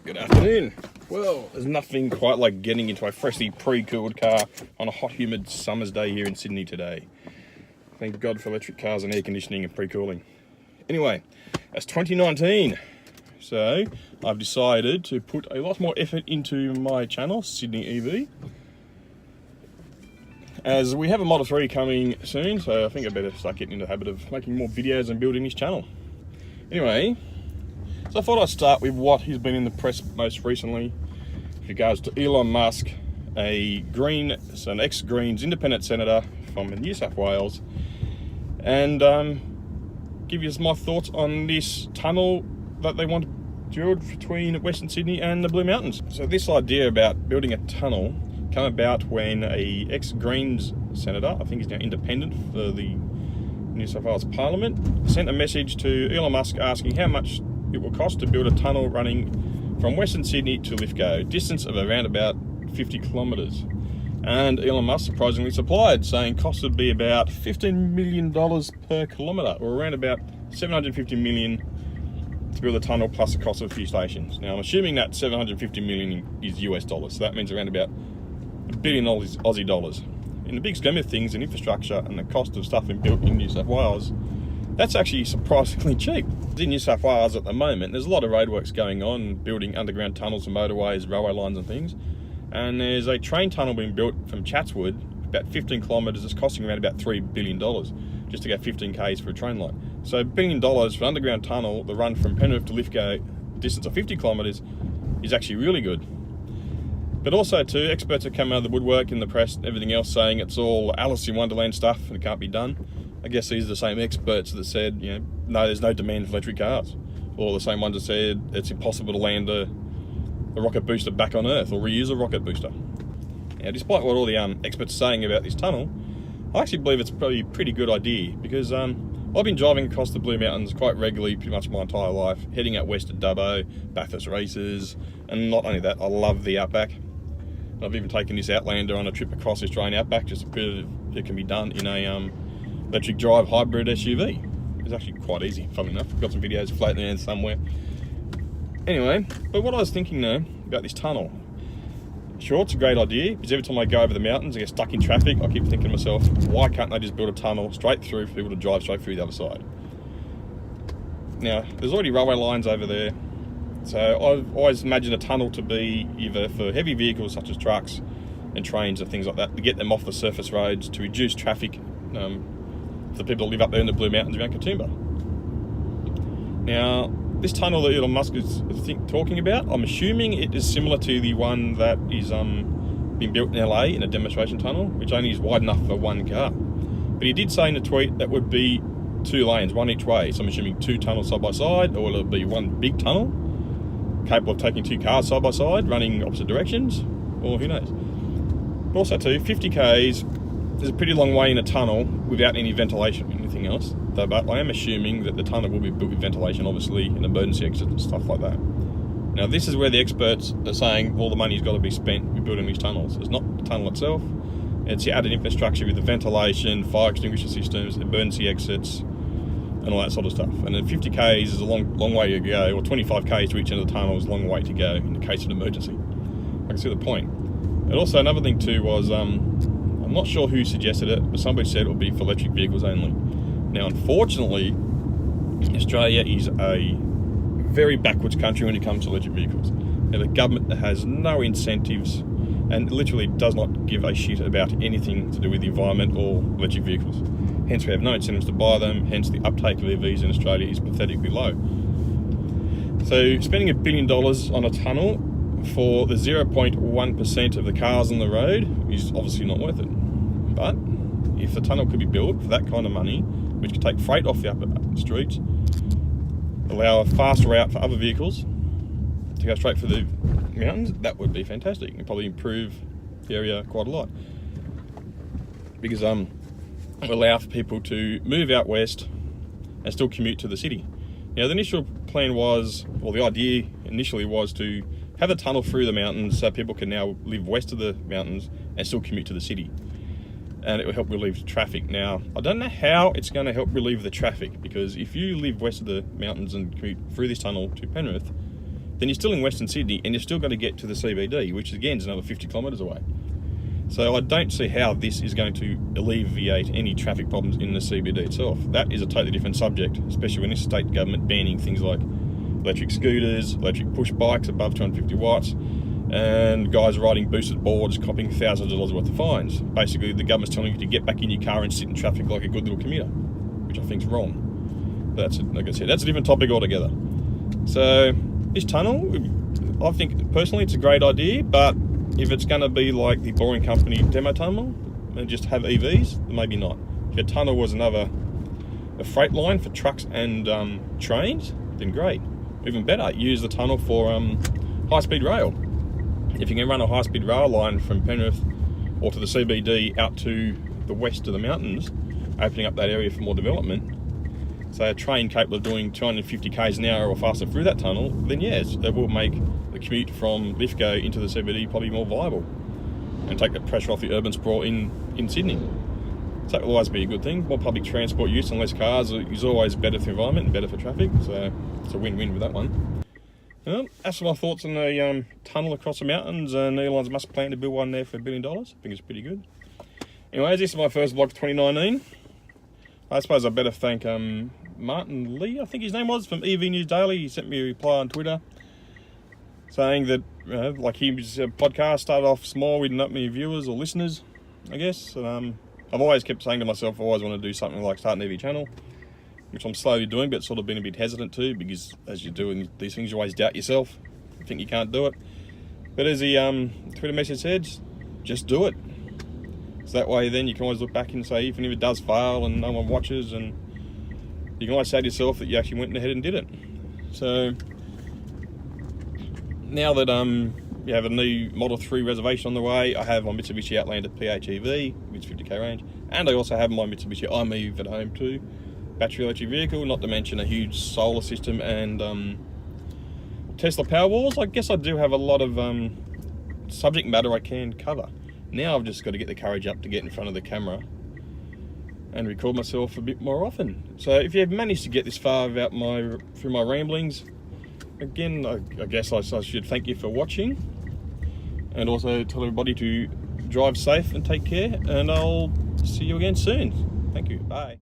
Good afternoon. Well, there's nothing quite like getting into a freshly pre-cooled car on a hot, humid summer's day here in Sydney today. Thank God for electric cars and air conditioning and pre-cooling. Anyway, it's 2019, so I've decided to put a lot more effort into my channel, Sydney EV, as we have a Model 3 coming soon, so I think I better start getting into the habit of making more videos and building this channel. Anyway, so I thought I'd start with what has been in the press most recently with regards to Elon Musk, an ex-Greens independent senator from New South Wales, and give you my thoughts on this tunnel that they want to build between Western Sydney and the Blue Mountains. So this idea about building a tunnel came about when a ex-Greens senator, I think he's now independent for the New South Wales Parliament, sent a message to Elon Musk asking how much it will cost to build a tunnel running from Western Sydney to Lithgow, distance of around about 50 kilometres. And Elon Musk surprisingly supplied, saying cost would be about $15 million per kilometre, or around about $750 million to build a tunnel plus the cost of a few stations. Now I'm assuming that $750 million is US dollars, so that means around about $1 billion Aussie dollars. In the big scheme of things, in infrastructure and the cost of stuff being built in New South Wales, that's actually surprisingly cheap. In New South Wales at the moment, there's a lot of roadworks going on, building underground tunnels and motorways, railway lines and things. And there's a train tunnel being built from Chatswood, about 15 kilometres, it's costing around about $3 billion just to go 15 k's for a train line. So $1 billion for an underground tunnel, the run from Penrith to Lithgow, distance of 50 kilometres, is actually really good. But also too, experts have come out of the woodwork in the press and everything else saying it's all Alice in Wonderland stuff and it can't be done. I guess these are the same experts that said, no, there's no demand for electric cars. Or the same ones that said it's impossible to land a rocket booster back on Earth or reuse a rocket booster. Now, despite what all the experts are saying about this tunnel, I actually believe it's probably a pretty good idea because I've been driving across the Blue Mountains quite regularly pretty much my entire life, heading out west to Dubbo, Bathurst races, and not only that, I love the outback. I've even taken this Outlander on a trip across the Australian outback just to prove it can be done in a electric drive hybrid SUV. It's actually quite easy, funnily enough. I've got some videos floating around somewhere. Anyway, but what I was thinking though about this tunnel, sure, it's a great idea because every time I go over the mountains I get stuck in traffic, I keep thinking to myself, why can't they just build a tunnel straight through for people to drive straight through the other side? Now, there's already railway lines over there, so I've always imagined a tunnel to be either for heavy vehicles such as trucks and trains and things like that, to get them off the surface roads, to reduce traffic for the people that live up there in the Blue Mountains around Katoomba. Now, this tunnel that Elon Musk is talking about, I'm assuming it is similar to the one that is being built in LA in a demonstration tunnel, which only is wide enough for one car. But he did say in the tweet that would be 2 lanes, one each way. So I'm assuming 2 tunnels side by side, or it'll be one big tunnel capable of taking 2 cars side by side, running opposite directions, or who knows. But also too, 50 k's is a pretty long way in a tunnel without any ventilation or anything else. But I am assuming that the tunnel will be built with ventilation, obviously, and emergency exits and stuff like that. Now, this is where the experts are saying all the money's got to be spent with building these tunnels. It's not the tunnel itself, it's the added infrastructure with the ventilation, fire extinguisher systems, emergency exits, and all that sort of stuff. And then 50 k's is a long way to go, or 25 k's to each end of the tunnel is a long way to go in the case of an emergency. I can see the point. And also another thing too was, I'm not sure who suggested it, but somebody said it would be for electric vehicles only. Now, unfortunately, Australia is a very backwards country when it comes to electric vehicles. Now, the government has no incentives and literally does not give a shit about anything to do with the environment or electric vehicles. Hence, we have no incentives to buy them, hence the uptake of EVs in Australia is pathetically low. So, spending $1 billion on a tunnel for the 0.1% of the cars on the road is obviously not worth it. But if the tunnel could be built for that kind of money, which could take freight off the upper streets, allow a fast route for other vehicles to go straight for the mountains, that would be fantastic and probably improve the area quite a lot. Because it will allow for people to move out west and still commute to the city. Now, the initial plan was, or the idea initially was to have a tunnel through the mountains so people can now live west of the mountains and still commute to the city. And it will help relieve traffic. Now, I don't know how it's going to help relieve the traffic, because if you live west of the mountains and commute through this tunnel to Penrith, then you're still in Western Sydney and you're still got to get to the CBD, which again is another 50 kilometres away. So I don't see how this is going to alleviate any traffic problems in the CBD itself. That is a totally different subject, especially when this state government banning things like electric scooters, electric push bikes above 250 watts, and guys riding boosted boards copping thousands of dollars worth of fines. Basically, the government's telling you to get back in your car and sit in traffic like a good little commuter, which I think is wrong. But like I said, that's a different topic altogether. So this tunnel, I think personally it's a great idea, but if it's going to be like the Boring Company demo tunnel and just have EVs, then maybe not. If a tunnel was a freight line for trucks and trains, then great. Even better, use the tunnel for high-speed rail. If you can run a high-speed rail line from Penrith or to the CBD out to the west of the mountains, opening up that area for more development, say a train capable of doing 250 k's an hour or faster through that tunnel, then yes, it will make the commute from Lithgow into the CBD probably more viable and take the pressure off the urban sprawl in Sydney. So that will always be a good thing. More public transport use and less cars is always better for the environment and better for traffic, so it's a win-win with that one. That's my thoughts on the tunnel across the mountains and Elon's Musk plan to build one there for $1 billion. I think it's pretty good. Anyways, this is my first vlog of 2019. I suppose I better thank Martin Lee, I think his name was, from EV News Daily. He sent me a reply on Twitter saying that, like his podcast started off small with not many viewers or listeners, I guess. And, I've always kept saying to myself I always want to do something like start an EV channel, which I'm slowly doing, but sort of been a bit hesitant to, because as you do in these things, you always doubt yourself. You think you can't do it. But as the Twitter message said, just do it. So that way then you can always look back and say, even if it does fail and no one watches, and you can always say to yourself that you actually went ahead and did it. So now that you have a new Model 3 reservation on the way, I have my Mitsubishi Outlander PHEV, which is 50k range, and I also have my Mitsubishi iMove at home too, battery electric vehicle, not to mention a huge solar system and Tesla Powerwalls. I guess I do have a lot of subject matter I can cover. Now I've just got to get the courage up to get in front of the camera and record myself a bit more often. So if you've managed to get this far through my ramblings, again, I guess I should thank you for watching, and also tell everybody to drive safe and take care, and I'll see you again soon. Thank you. Bye.